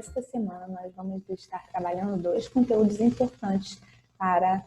nesta semana nós vamos estar trabalhando dois conteúdos importantes para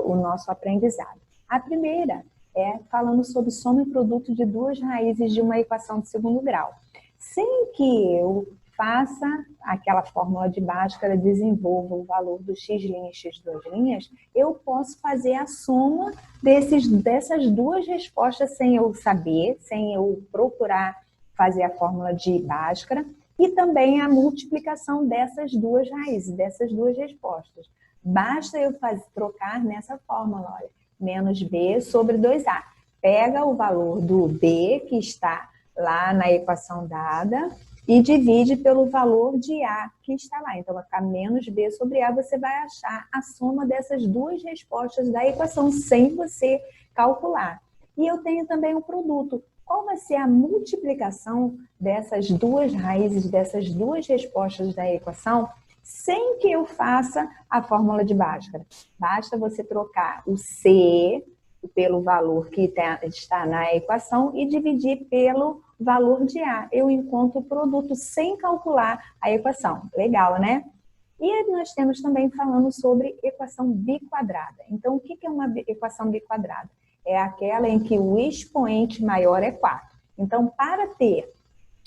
o nosso aprendizado. A primeira é falando sobre soma e produto de duas raízes de uma equação de segundo grau. Sem que eu faça aquela fórmula de Bhaskara, desenvolva o valor do x' e x2', eu posso fazer a soma dessas duas respostas sem eu saber, sem eu procurar fazer a fórmula de Bhaskara, e também a multiplicação dessas duas raízes, dessas duas respostas. Basta eu trocar nessa fórmula, olha, menos b sobre 2a. Pega o valor do b, que está lá na equação dada, e divide pelo valor de A que está lá. Então, vai ficar menos B sobre A, você vai achar a soma dessas duas respostas da equação, sem você calcular. E eu tenho também o produto. Qual vai ser a multiplicação dessas duas raízes, dessas duas respostas da equação, sem que eu faça a fórmula de Bhaskara? Basta você trocar o C pelo valor que está na equação e dividir pelo valor de A. Eu encontro o produto sem calcular a equação. Legal, né? E nós temos também falando sobre equação biquadrada. Então, o que é uma equação biquadrada? É aquela em que o expoente maior é 4. Então, para ter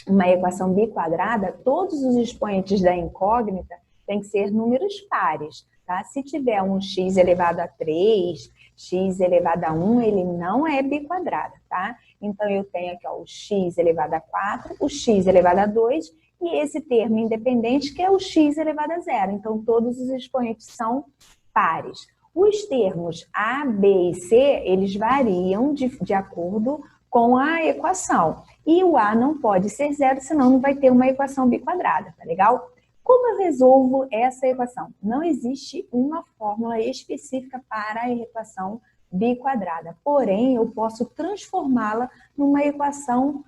uma equação biquadrada, todos os expoentes da incógnita têm que ser números pares. Tá? Se tiver um x elevado a 3, x elevado a 1, ele não é biquadrado, tá? Então, eu tenho aqui ó, o x elevado a 4, o x elevado a 2 e esse termo independente que é o x elevado a 0. Então, todos os expoentes são pares. Os termos a, b e c, eles variam de acordo com a equação. E o a não pode ser 0, senão não vai ter uma equação biquadrada, tá legal? Como eu resolvo essa equação? Não existe uma fórmula específica para a equação biquadrada. Porém, eu posso transformá-la numa equação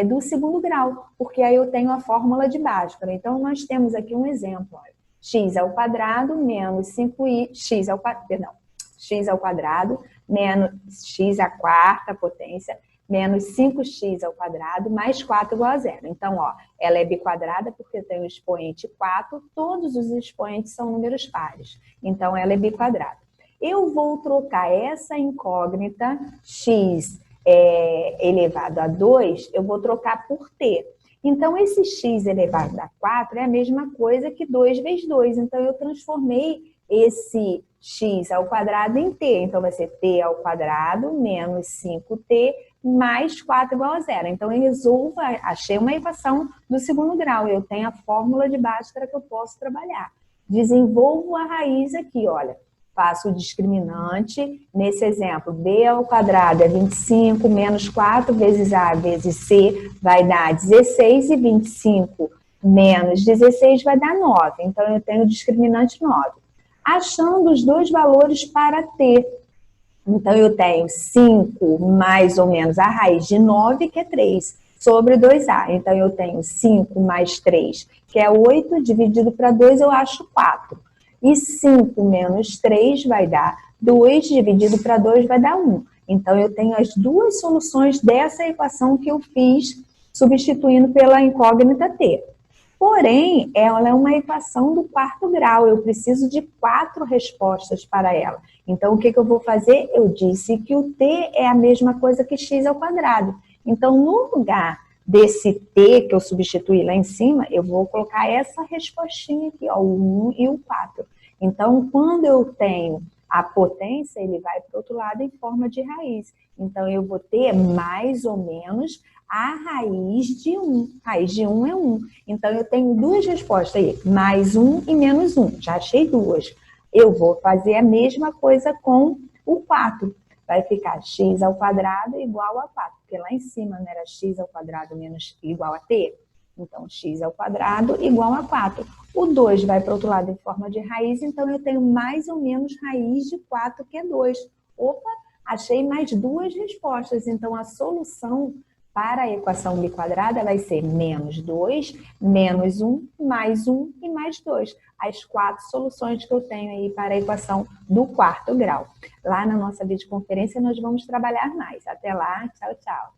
do segundo grau, porque aí eu tenho a fórmula de Bhaskara. Então, nós temos aqui um exemplo. Olha, x ao quadrado menos 5y, x ao quadrado menos x à quarta potência menos 5x ao quadrado mais 4 igual a 0. Então, ó, ela é biquadrada porque tem o expoente 4, todos os expoentes são números pares. Então, ela é biquadrada. Eu vou trocar essa incógnita x elevado a 2, eu vou trocar por t. Então, esse x elevado a 4 é a mesma coisa que 2 vezes 2. Então, eu transformei esse x ao quadrado em t. Então, vai ser t ao quadrado menos 5t mais 4 igual a 0. Então, eu resolvo, achei uma equação do segundo grau. Eu tenho a fórmula de Bhaskara que eu posso trabalhar. Desenvolvo a raiz aqui, olha. Faço o discriminante. Nesse exemplo, b ao quadrado é 25 menos 4 vezes a vezes c vai dar 16 e 25 menos 16 vai dar 9. Então, eu tenho o discriminante 9. Achando os dois valores para t. Então, eu tenho 5 mais ou menos a raiz de 9, que é 3, sobre 2a. Então, eu tenho 5 mais 3, que é 8, dividido para 2, eu acho 4. E 5 menos 3 vai dar 2, dividido para 2 vai dar 1. Então, eu tenho as duas soluções dessa equação que eu fiz substituindo pela incógnita t. Porém, ela é uma equação do quarto grau, eu preciso de 4 respostas para ela. Então, o que eu vou fazer? Eu disse que o t é a mesma coisa que x ao quadrado. Então, no lugar desse t que eu substituí lá em cima, eu vou colocar essa respostinha aqui, ó, o 1 e o 4. Então, quando eu tenho a potência, ele vai para o outro lado em forma de raiz. Então, eu vou ter mais ou menos a raiz de 1. Raiz de 1 é 1. Então, eu tenho duas respostas aí, mais 1 e menos 1. Já achei duas. Eu vou fazer a mesma coisa com o 4. Vai ficar x ao quadrado igual a 4. Porque lá em cima não era x ao quadrado menos igual a t? Então, x ao quadrado igual a 4. O 2 vai para o outro lado em forma de raiz, então eu tenho mais ou menos raiz de 4, que é 2. Opa, achei mais duas respostas. Então, a solução para a equação biquadrada vai ser menos 2, menos 1, mais 1 e mais 2. As 4 soluções que eu tenho aí para a equação do quarto grau. Lá na nossa videoconferência nós vamos trabalhar mais. Até lá, tchau, tchau.